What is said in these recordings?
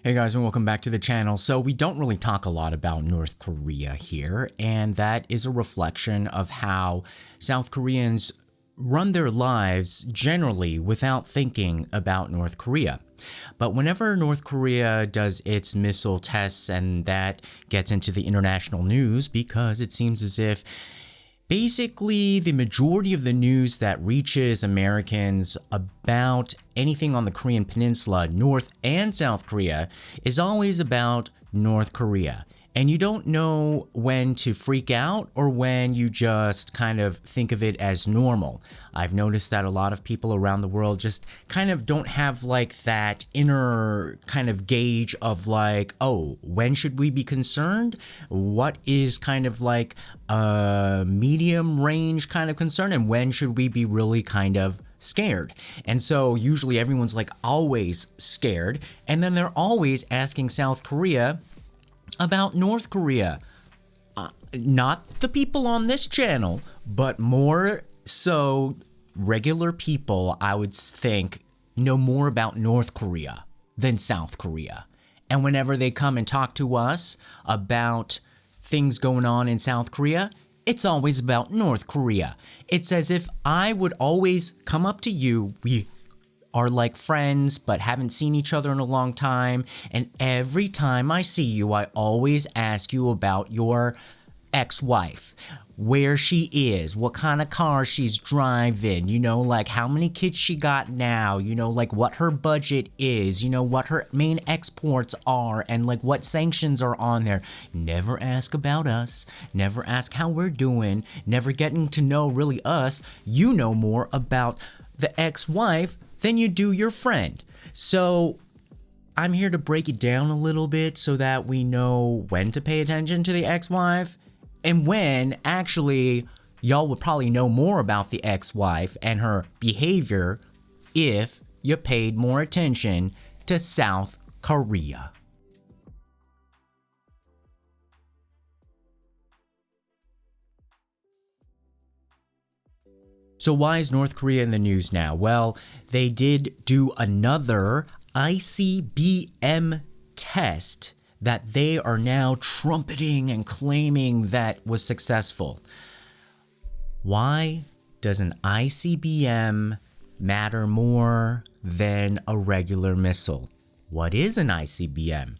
Hey guys, and welcome back to the channel. So we don't really talk a lot about North Korea here, and that is a reflection of how South Koreans run their lives generally without thinking about North Korea. But whenever North Korea does its missile tests, and that gets into the international news because it seems as if basically the majority of the news that reaches Americans about anything on the Korean Peninsula, North and South Korea, is always about North Korea. And you don't know when to freak out or when you just kind of think of it as normal. I've noticed that a lot of people around the world just kind of don't have like that inner kind of gauge of like, oh, when should we be concerned? What is kind of like a medium range kind of concern? And when should we be really kind of scared? And so usually everyone's like always scared. And then they're always asking South Korea about North Korea. Not the people on this channel, but more so regular people, I would think, know more about North Korea than South Korea. And whenever they come and talk to us about things going on in South Korea, it's always about North Korea. It's as if I would always come up to you, we are like friends but haven't seen each other in a long time, and every time I see you I always ask you about your ex-wife, where she is, what kind of car she's driving, you know, like how many kids she got now, you know, like what her budget is, you know, what her main exports are, and like what sanctions are on there. Never ask about us, never ask how we're doing, never getting to know really us. You know more about the ex-wife than you do your friend. So I'm here to break it down a little bit so that we know when to pay attention to the ex-wife and when actually y'all would probably know more about the ex-wife and her behavior if you paid more attention to South Korea. So why is North Korea in the news now? Well, they did do another ICBM test that they are now trumpeting and claiming that was successful. Why does an ICBM matter more than a regular missile? What is an ICBM?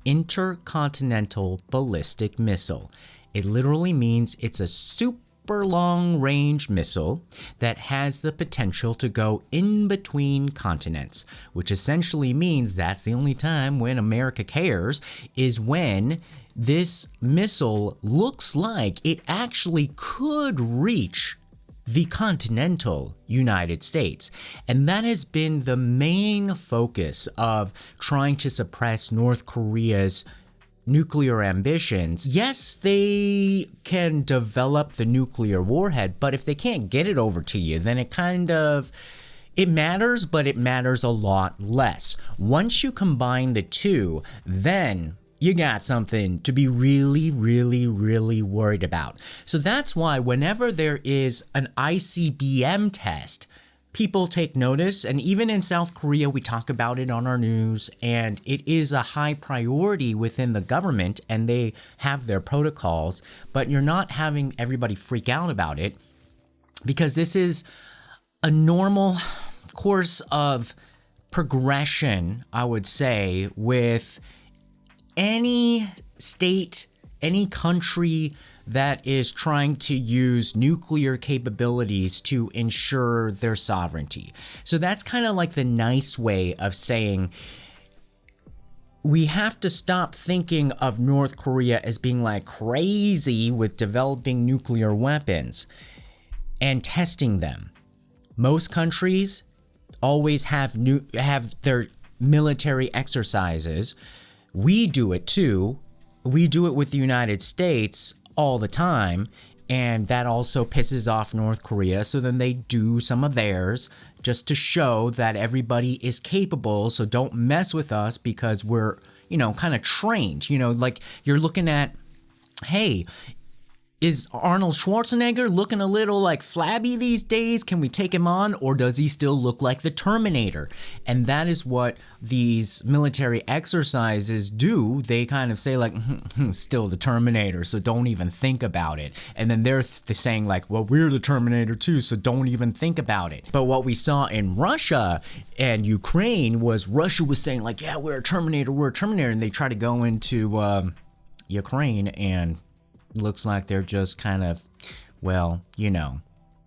Inter-continental ballistic missile. It literally means it's a super long-range missile that has the potential to go in between continents, which essentially means that's the only time when America cares is when this missile looks like it actually could reach the continental United States. And that has been the main focus of trying to suppress North Korea's nuclear ambitions. Yes, they can develop the nuclear warhead, but if they can't get it over to you, then it matters, but it matters a lot less. Once you combine the two, then you got something to be really, really, really worried about. So that's why whenever there is an ICBM test, people take notice, and even in South Korea, we talk about it on our news, and it is a high priority within the government, and they have their protocols, but you're not having everybody freak out about it because this is a normal course of progression, I would say, with any state, any country that is trying to use nuclear capabilities to ensure their sovereignty. So that's kind of like the nice way of saying we have to stop thinking of North Korea as being like crazy with developing nuclear weapons and testing them. Most countries always have their military exercises. We do it too. We do it with the United States all the time, and that also pisses off North Korea, so then they do some of theirs just to show that everybody is capable, so don't mess with us because we're, you know, kind of trained, you know, like you're looking at, hey, Is Arnold Schwarzenegger looking a little like flabby these days? Can we take him on, or does he still look like the Terminator? And that is what these military exercises do. They kind of say like, still the Terminator, so don't even think about it. And then they're saying like, well, we're the Terminator too, so don't even think about it. But what we saw in Russia and Ukraine was Russia was saying like, yeah, we're a Terminator, and they try to go into Ukraine, and looks like they're just kind of, well, you know,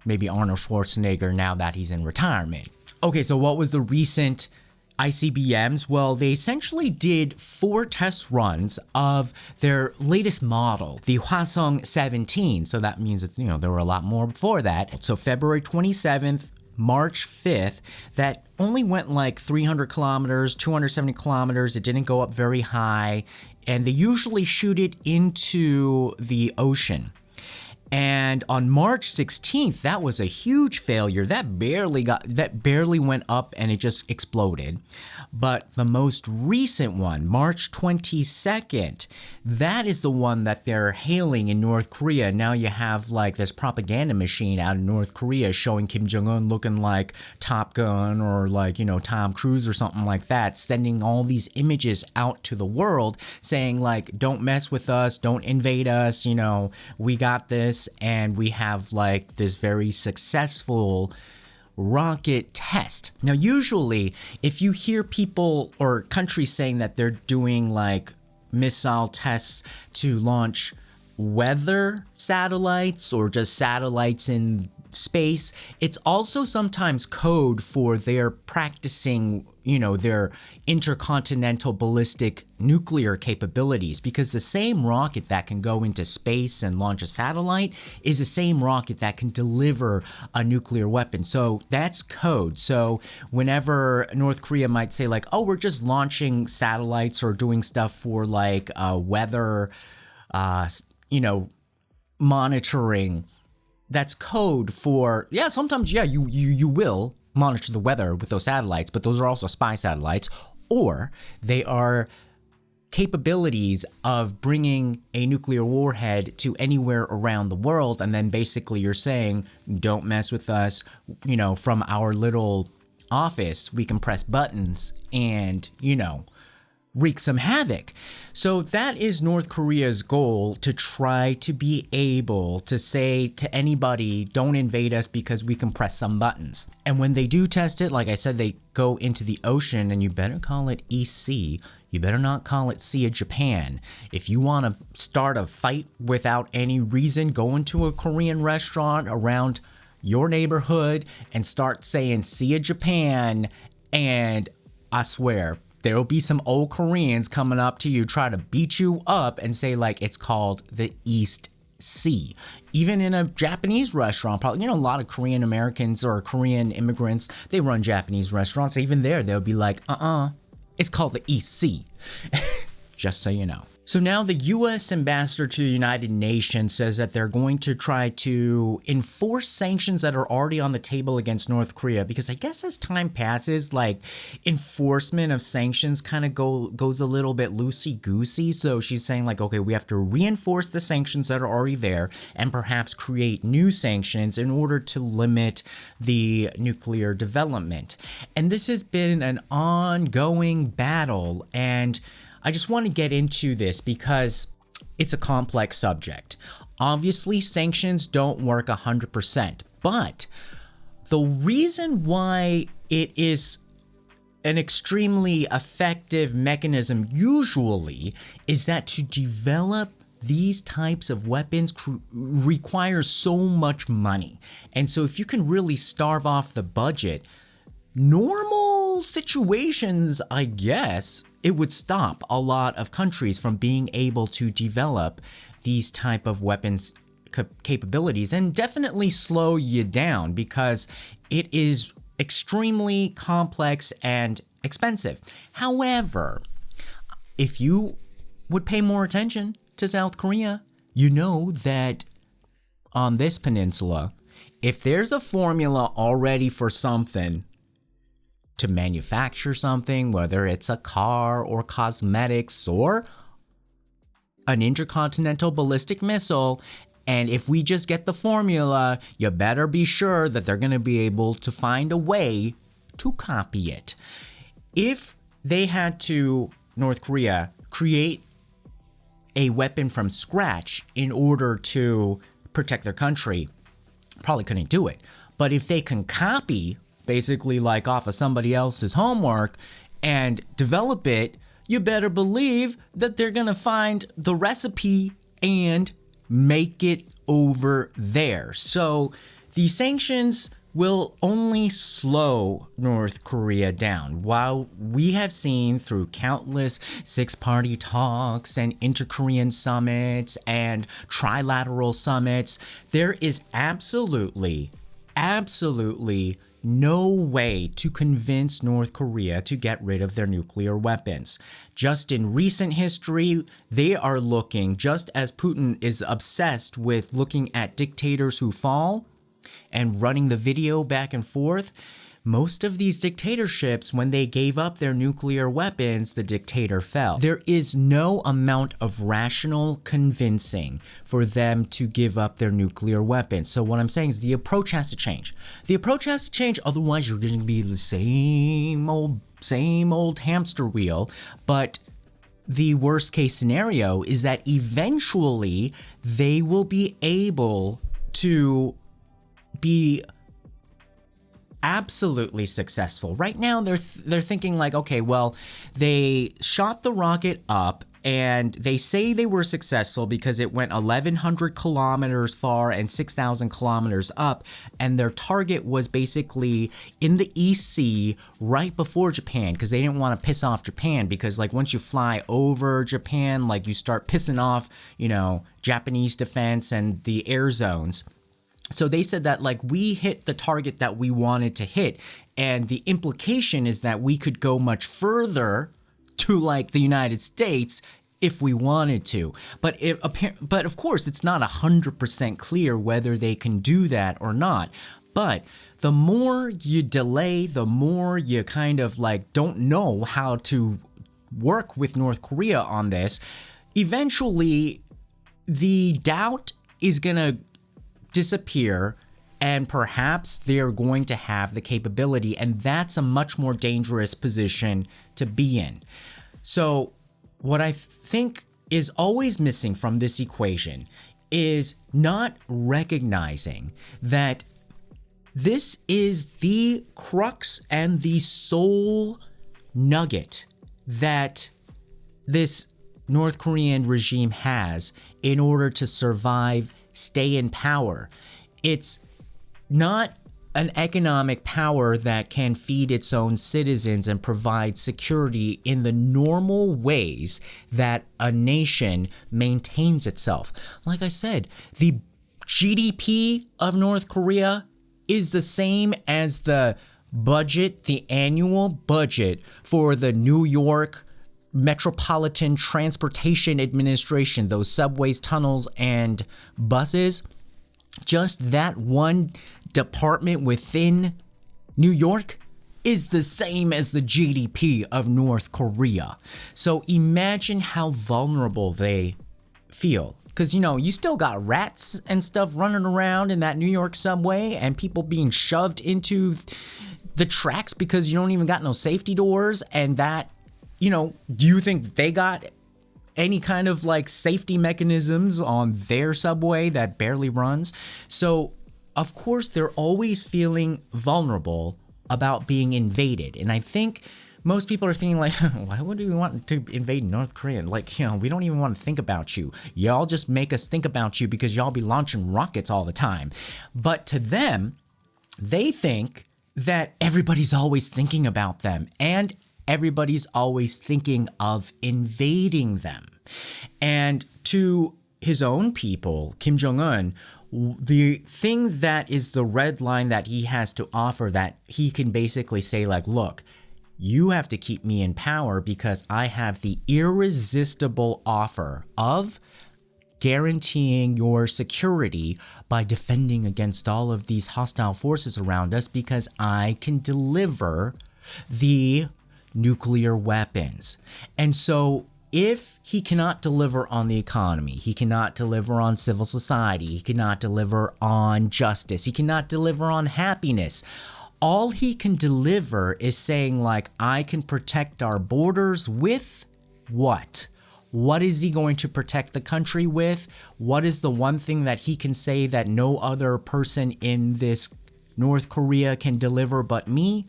maybe Arnold Schwarzenegger now that he's in retirement. Okay, so what was the recent ICBMs? Well, they essentially did 4 test runs of their latest model, the Hwasong 17. So that means that, you know, there were a lot more before that. So February 27th, March 5th, that only went like 300 kilometers, 270 kilometers. It didn't go up very high. And they usually shoot it into the ocean. And on March 16th, that was a huge failure. That barely went up and it just exploded. But the most recent one, March 22nd, that is the one that they're hailing in North Korea. Now you have like this propaganda machine out in North Korea showing Kim Jong-un looking like Top Gun or like, you know, Tom Cruise or something like that, sending all these images out to the world saying like, don't mess with us, don't invade us, you know, we got this. And we have like this very successful rocket test. Now, usually if you hear people or countries saying that they're doing like missile tests to launch weather satellites or just satellites in space, it's also sometimes code for their practicing, you know, their intercontinental ballistic nuclear capabilities, because the same rocket that can go into space and launch a satellite is the same rocket that can deliver a nuclear weapon. So that's code. So whenever North Korea might say like, oh, we're just launching satellites or doing stuff for like weather, you know, monitoring, that's code for, yeah, sometimes, yeah, you will monitor the weather with those satellites, but those are also spy satellites, or they are capabilities of bringing a nuclear warhead to anywhere around the world, and then basically you're saying, don't mess with us, you know, from our little office, we can press buttons and, you know, wreak some havoc. So that is North Korea's goal, to try to be able to say to anybody, don't invade us because we can press some buttons. And when they do test it, like I said, they go into the ocean, and you better call it EC. You better not call it Sea of Japan. If you want to start a fight without any reason, go into a Korean restaurant around your neighborhood and start saying Sea of Japan, and I swear, there will be some old Koreans coming up to you, try to beat you up and say like it's called the East Sea. Even in a Japanese restaurant, probably, you know, a lot of Korean Americans or Korean immigrants, they run Japanese restaurants. Even there, they'll be like, it's called the East Sea. Just so you know. So now the U.S. ambassador to the United Nations says that they're going to try to enforce sanctions that are already on the table against North Korea, because I guess as time passes, like enforcement of sanctions kind of goes a little bit loosey-goosey. So she's saying like, okay, we have to reinforce the sanctions that are already there and perhaps create new sanctions in order to limit the nuclear development. And this has been an ongoing battle, and I just want to get into this because it's a complex subject. Obviously, sanctions don't work 100%, but the reason why it is an extremely effective mechanism usually is that to develop these types of weapons requires so much money. And so if you can really starve off the budget, normal situations, I guess, it would stop a lot of countries from being able to develop these type of weapons capabilities, and definitely slow you down because it is extremely complex and expensive. However, if you would pay more attention to South Korea, you know that on this peninsula, if there's a formula already for something, to manufacture something, whether it's a car or cosmetics or an intercontinental ballistic missile, And if we just get the formula, you better be sure that they're going to be able to find a way to copy it. If they had to, North Korea, create a weapon from scratch in order to protect their country, probably couldn't do it. But if they can copy, basically like off of somebody else's homework, and develop it, you better believe that they're gonna find the recipe and make it over there. So the sanctions will only slow North Korea down. While we have seen through countless six-party talks and inter-Korean summits and trilateral summits, there is absolutely no way to convince North Korea to get rid of their nuclear weapons. Just in recent history, they are looking, just as Putin is obsessed with looking at dictators who fall and running the video back and forth, most of these dictatorships, when they gave up their nuclear weapons, the dictator fell. There is no amount of rational convincing for them to give up their nuclear weapons. So what I'm saying is the approach has to change. The approach has to change, otherwise you're going to be the same old hamster wheel. But the worst case scenario is that eventually they will be able to be absolutely successful. Right now they're thinking like, okay, well, they shot the rocket up and they say they were successful because it went 1,100 kilometers far and 6,000 kilometers up, and their target was basically in the East Sea right before Japan, because they didn't want to piss off Japan, because like once you fly over Japan, like you start pissing off, Japanese defense and the air zones. So they said that like we hit the target that we wanted to hit, and the implication is that we could go much further to like the United States if we wanted to. But of course it's not 100% clear whether they can do that or not. But the more you delay, the more you kind of like don't know how to work with North Korea on this. Eventually the doubt is gonna disappear, and perhaps they're going to have the capability, and that's a much more dangerous position to be in. So what I think is always missing from this equation is not recognizing that this is the crux and the sole nugget that this North Korean regime has in order to survive, stay in power. It's not an economic power that can feed its own citizens and provide security in the normal ways that a nation maintains itself. Like I said, the GDP of North Korea is the same as the budget, the annual budget for the New York Metropolitan Transportation Administration, those subways, tunnels, and buses. Just that one department within New York is the same as the GDP of North Korea. So imagine how vulnerable they feel. Because, you still got rats and stuff running around in that New York subway, and people being shoved into the tracks because you don't even got no safety doors, and that, do you think that they got any kind of like safety mechanisms on their subway that barely runs? So of course they're always feeling vulnerable about being invaded. And I think most people are thinking like, why would we want to invade North Korea? Like, we don't even want to think about you. Y'all just make us think about you because y'all be launching rockets all the time. But to them, they think that everybody's always thinking about them, and everybody's always thinking of invading them. And to his own people, Kim Jong-un, the thing that is the red line that he has to offer, that he can basically say like, look, you have to keep me in power because I have the irresistible offer of guaranteeing your security by defending against all of these hostile forces around us, because I can deliver the nuclear weapons. And so if he cannot deliver on the economy, he cannot deliver on civil society, he cannot deliver on justice, he cannot deliver on happiness, all he can deliver is saying like, I can protect our borders with what? What is he going to protect the country with? What is the one thing that he can say that no other person in this North Korea can deliver but me?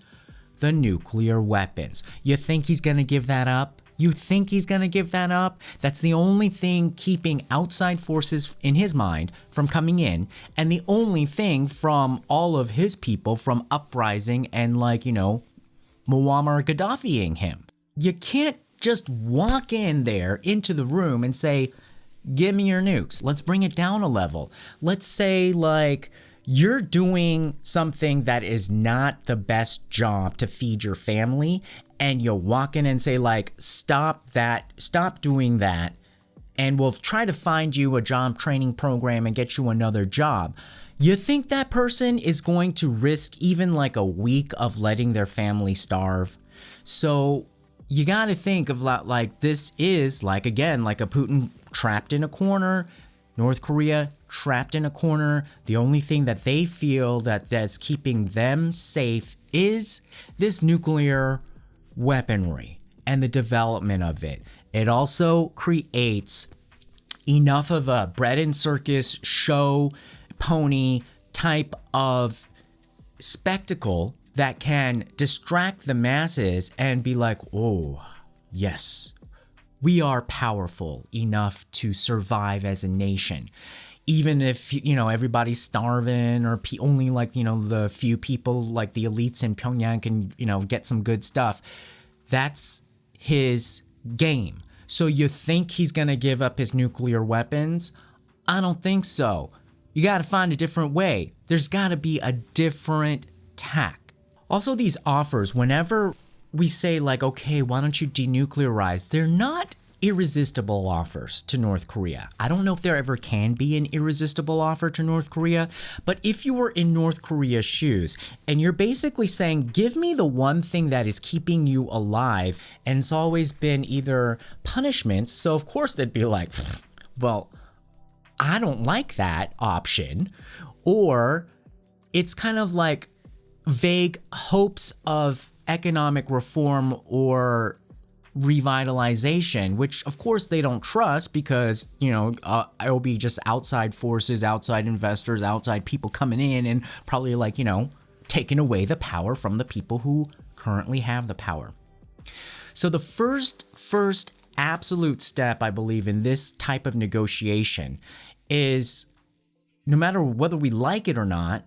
The nuclear weapons. You think he's going to give that up? You think he's going to give that up? That's the only thing keeping outside forces in his mind from coming in, and the only thing from all of his people from uprising and like, Muammar Gaddafiing him. You can't just walk in there into the room and say, give me your nukes. Let's bring it down a level. Let's say like you're doing something that is not the best job to feed your family, and you'll walk in and say like, stop doing that, and we'll try to find you a job training program and get you another job. You think that person is going to risk even like a week of letting their family starve? So you got to think of like this is like, again, like a Putin trapped in a corner, North Korea trapped in a corner. The only thing that they feel that's keeping them safe is this nuclear weaponry and the development of it. It also creates enough of a bread and circus show pony type of spectacle that can distract the masses and be like, oh, yes, we are powerful enough to survive as a nation. Even if, everybody's starving or only like, the few people like the elites in Pyongyang can, get some good stuff. That's his game. So you think he's going to give up his nuclear weapons? I don't think so. You got to find a different way. There's got to be a different tack. Also, these offers, whenever we say like, okay, why don't you denuclearize? They're not irresistible offers to North Korea. I don't know if there ever can be an irresistible offer to North Korea, but if you were in North Korea's shoes and you're basically saying, give me the one thing that is keeping you alive, and it's always been either punishments, so of course they'd be like, well, I don't like that option, or it's kind of like vague hopes of economic reform or revitalization, which of course they don't trust because, it'll be just outside forces, outside investors, outside people coming in and probably like, taking away the power from the people who currently have the power. So the first absolute step, I believe, in this type of negotiation is, no matter whether we like it or not,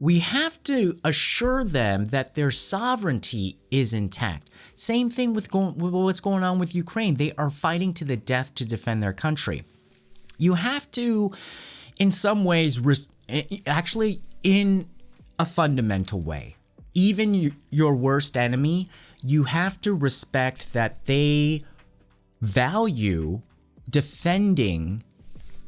we have to assure them that their sovereignty is intact. Same thing with what's going on with Ukraine. They are fighting to the death to defend their country. You have to, in some ways, actually in a fundamental way, even your worst enemy, you have to respect that they value defending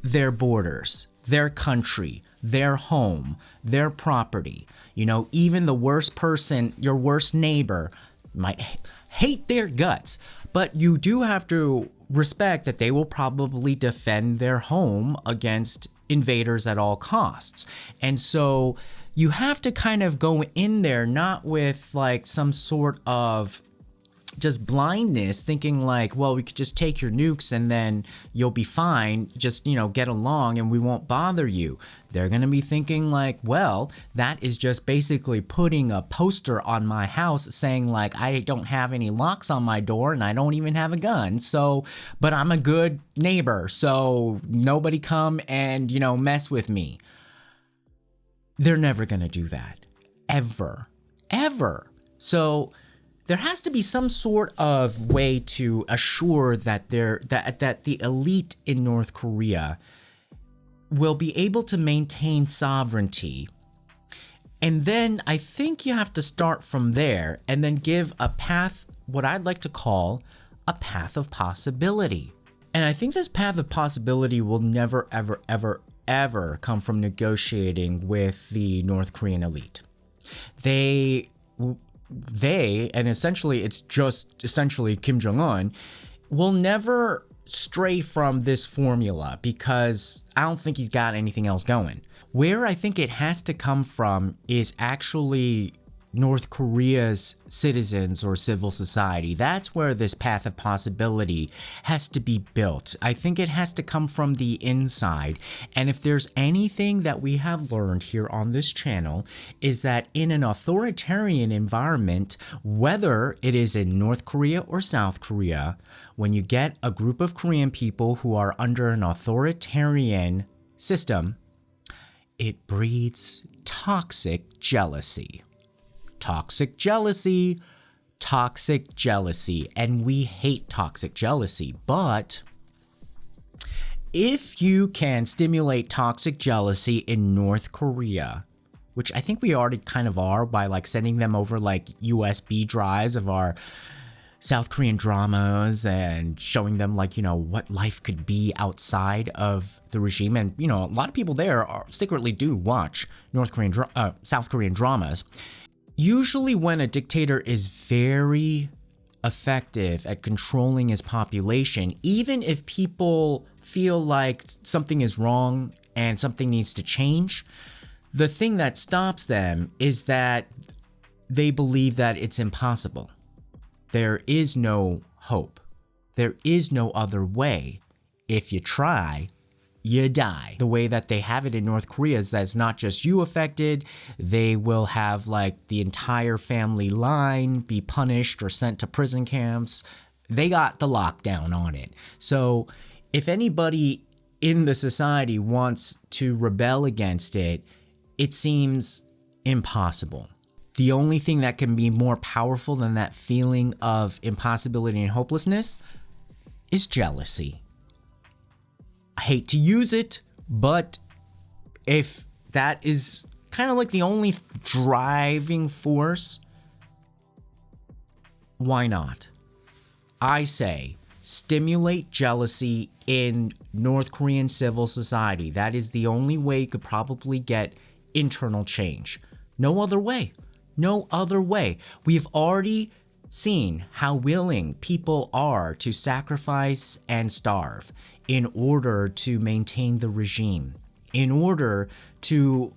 their borders, their country, their home, their property. Even the worst person, your worst neighbor, might hate their guts, but you do have to respect that they will probably defend their home against invaders at all costs. And so you have to kind of go in there not with like some sort of just blindness, thinking like, well, we could just take your nukes and then you'll be fine, just, get along and we won't bother you. They're going to be thinking like, well, that is just basically putting a poster on my house saying like, I don't have any locks on my door and I don't even have a gun. So, but I'm a good neighbor, so nobody come and, mess with me. They're never going to do that. Ever. So there has to be some sort of way to assure that that the elite in North Korea will be able to maintain sovereignty. And then I think you have to start from there and then give a path, what I'd like to call a path of possibility. And I think this path of possibility will never, ever come from negotiating with the North Korean elite. They, and essentially it's just Kim Jong-un, will never stray from this formula because I don't think he's got anything else going. Where I think it has to come from is actually North Korea's citizens or civil society. That's where this path of possibility has to be built. I think it has to come from the inside. And if there's anything that we have learned here on this channel, is that in an authoritarian environment, whether it is in North Korea or South Korea, when you get a group of Korean people who are under an authoritarian system, it breeds toxic jealousy. Toxic jealousy, toxic jealousy, and we hate toxic jealousy. But if you can stimulate toxic jealousy in North Korea, which I think we already kind of are by like sending them over like USB drives of our South Korean dramas and showing them like, you know, what life could be outside of the regime. And, you know, a lot of people there secretly do watch South Korean dramas. Usually when a dictator is very effective at controlling his population, even if people feel like something is wrong and something needs to change, the thing that stops them is that they believe that it's impossible. There is no hope. There is no other way. If you try, you die. The way that they have it in North Korea is that it's not just you affected. They will have like the entire family line be punished or sent to prison camps. They got the lockdown on it. So if anybody in the society wants to rebel against it, it seems impossible. The only thing that can be more powerful than that feeling of impossibility and hopelessness is jealousy. I hate to use it, but if that is kind of like the only driving force, why not? I say stimulate jealousy in North Korean civil society. That is the only way you could probably get internal change. No other way. No other way. We've already seen how willing people are to sacrifice and starve in order to maintain the regime, in order to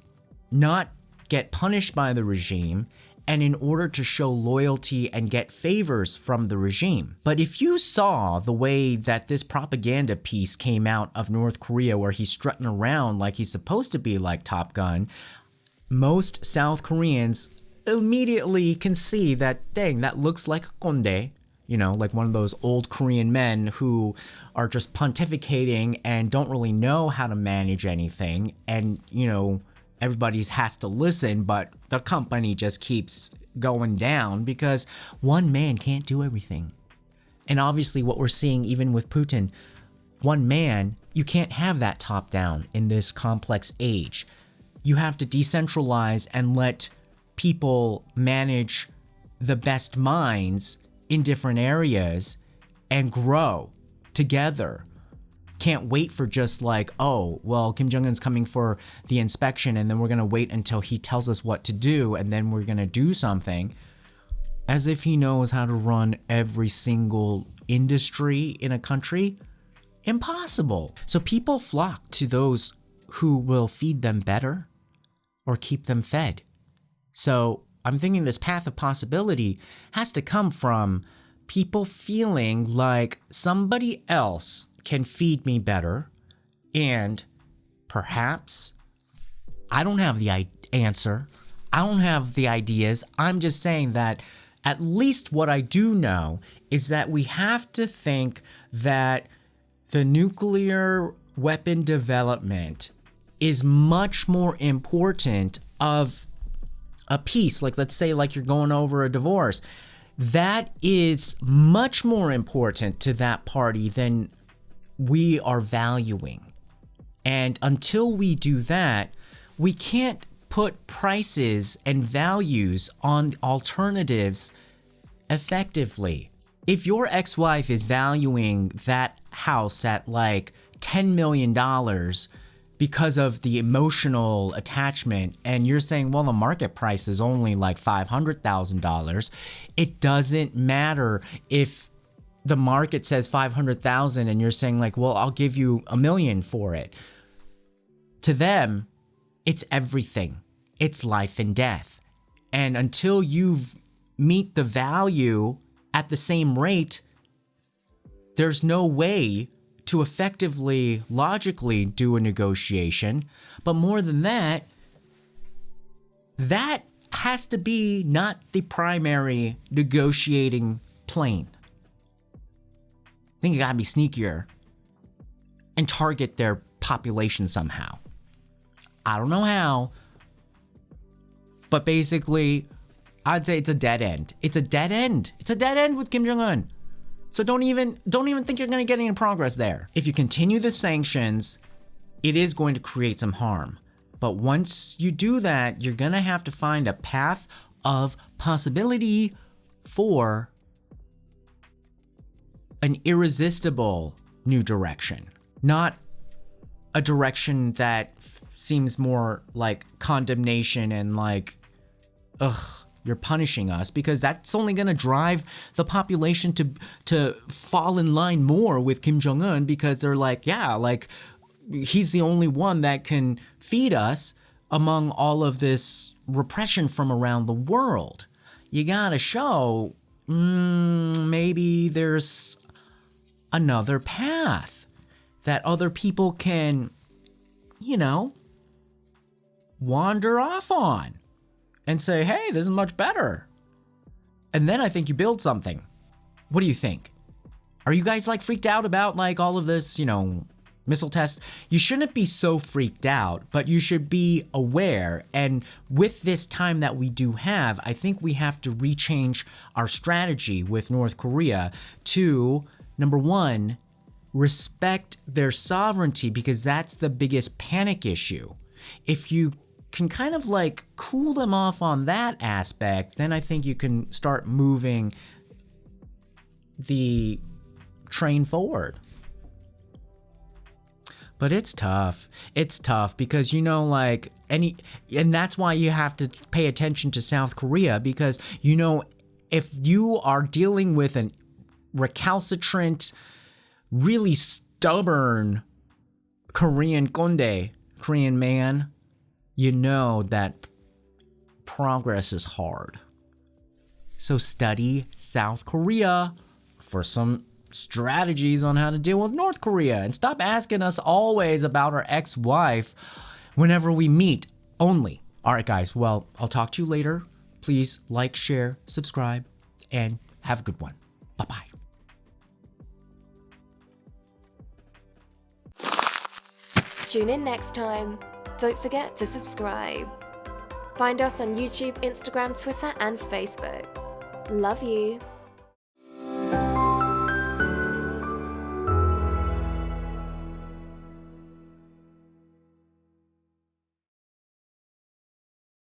not get punished by the regime, and in order to show loyalty and get favors from the regime. But if you saw the way that this propaganda piece came out of North Korea where he's strutting around like he's supposed to be like Top Gun, most South Koreans immediately can see that, dang, that looks like a konde, you know, like one of those old Korean men who are just pontificating and don't really know how to manage anything. And, you know, everybody has to listen, but the company just keeps going down because one man can't do everything. And obviously what we're seeing even with Putin, one man, you can't have that top down in this complex age. You have to decentralize and let people manage the best minds in different areas and grow together. Can't wait for just like, oh, well, Kim Jong-un's coming for the inspection and then we're going to wait until he tells us what to do and then we're going to do something. As if he knows how to run every single industry in a country. Impossible. So people flock to those who will feed them better or keep them fed. So I'm thinking this path of possibility has to come from people feeling like somebody else can feed me better, and perhaps I don't have the answer. I don't have the ideas. I'm just saying that at least what I do know is that we have to think that the nuclear weapon development is much more important of a piece, like let's say like you're going over a divorce, that is much more important to that party than we are valuing. And until we do that, we can't put prices and values on alternatives effectively. If your ex-wife is valuing that house at like $10 million because of the emotional attachment, and you're saying, well, the market price is only like $500,000, it doesn't matter if the market says 500,000 and you're saying like, well, I'll give you $1 million for it. To them, it's everything. It's life and death. And until you meet the value at the same rate, there's no way to effectively, logically do a negotiation. But more than that, that has to be not the primary negotiating plane. I think you gotta be sneakier and target their population somehow. I don't know how, but basically, I'd say it's a dead end. It's a dead end. It's a dead end with Kim Jong-un. So don't even think you're gonna get any progress there. If you continue the sanctions, it is going to create some harm. But once you do that, you're gonna have to find a path of possibility for an irresistible new direction. Not a direction that seems more like condemnation and like, ugh, you're punishing us, because that's only gonna drive the population to fall in line more with Kim Jong-un, because they're like, yeah, like, he's the only one that can feed us among all of this repression from around the world. You gotta show maybe there's another path that other people can, you know, wander off on and say, hey, this is much better. And then I think you build something. What do you think? Are you guys like freaked out about like all of this, you know, missile tests? You shouldn't be so freaked out, but you should be aware. And with this time that we do have, I think we have to rechange our strategy with North Korea to, number one, respect their sovereignty, because that's the biggest panic issue. If you can kind of like cool them off on that aspect, then I think you can start moving the train forward. But it's tough. It's tough because, you know, like and that's why you have to pay attention to South Korea, because, you know, if you are dealing with an recalcitrant, really stubborn Korean konde, Korean man, you know that progress is hard. So study South Korea for some strategies on how to deal with North Korea, and stop asking us always about our ex-wife whenever we meet only. All right, guys. Well, I'll talk to you later. Please like, share, subscribe, and have a good one. Bye-bye. Tune in next time. Don't forget to subscribe. Find us on YouTube, Instagram, Twitter, and Facebook. Love you.